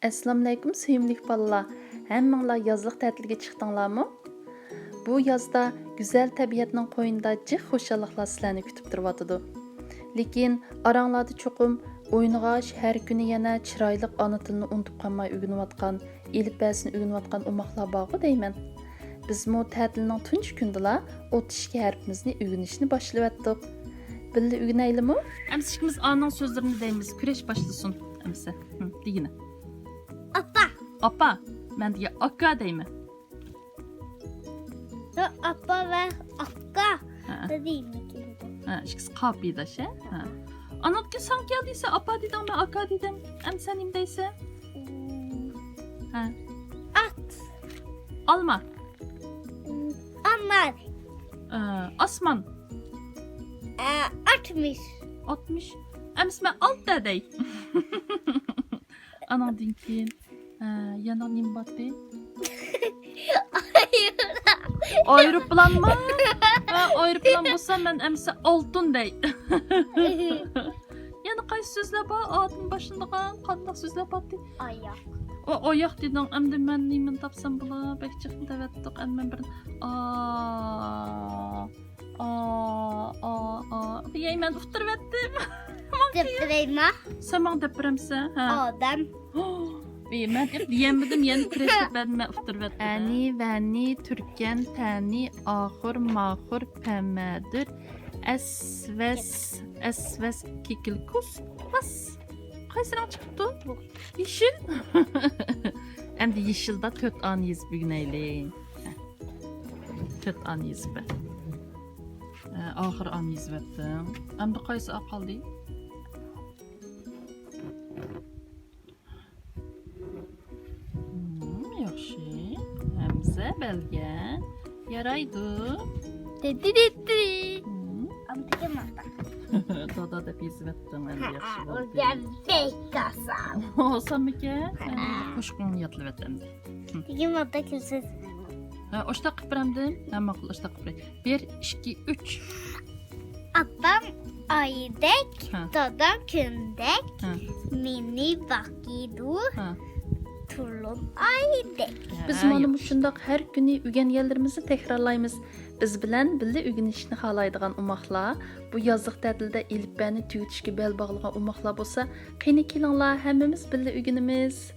Assalomu alaykum suyumlik bolalar. Hammanglar yozliq ta'tilga chiqdinglarmi? Bu yozda go'zal tabiatning qo'ynida jiq xushalliqlar sizlarni kutib turyotidi. Lekin aranglarda cho'qim o'ying'ish har kuni yana chiroyli ona tilini unutib qolmay o'rganayotgan, elifbasini o'rganayotgan umoqlar bormi deyman. Bizmo ta'tilning tunji kundilar o'tishga harfimizni o'rganishni boshlayotdik. Birga o'rganaylikmi? Amsa ikkimiz A'ning so'zlarini deymiz. Kurash boshlasın. Amsa. Degina. Appa. Appa. Ben diye akka deymi? Appa ve akka. Ha. Değil mi? Ha, ikisi kapıydı şey. Ha. Anlatki sen geldiyse appa dedim ben akka dedim. Em sen imdeyse? Ha. At. Alma. Anlar. Asman. 60. 60. Emsme alt dedey. Ana dinkin. Yana nimbatı. Hayır. Aeroplan mı? Aeroplan bulsam ben emse altın dey. Yani kaç sözle ba adın başında kan kandak sözle batı. Ayak. O ayak dedin emde men neyin tapsam bula bek çıktı devettik emmen bir Yeymen uftur vettim. Deprema. Sen depremse ha. Adam. Ben diyemedim yani kreşte ben uftur vettim. Ani vani Türken tani ahur mahur pemedir esves kikilkus bas. Kaysıran çıktı? Yeşil. Hem de yeşilde töt anıyız bugün eyleyin. Töt anıyız be. Ahır anıyız vettim. Hem de kaysı akal değil. Yaxşı. Həmzə belge. Yaraydı. Dedi. Amtaki mata. Dada da biz vettim hem de yaxşı O oldu. geldi kasam. Olsam mı ki? Xoşqun yatlı vettim. Digi mata kimse. Oşta qıpıramdım. Hem maqul oşta qıpıram. 1, 2, 3. Apam aydek. Ha. Dadam kündek. Ha. Mini bakidu. Ha. Tulum aydek. Biz mana shundoq har kuni o'rganganlarimizni takrorlaymiz. Biz bilan birga o'rganishni xohlaydigan umoqlar, bu yozliq ta'tilda elifbani tugatishga bel bog'lagan umoqlar bo'lsa, qani kelinglar hammamiz birga o'rganamiz.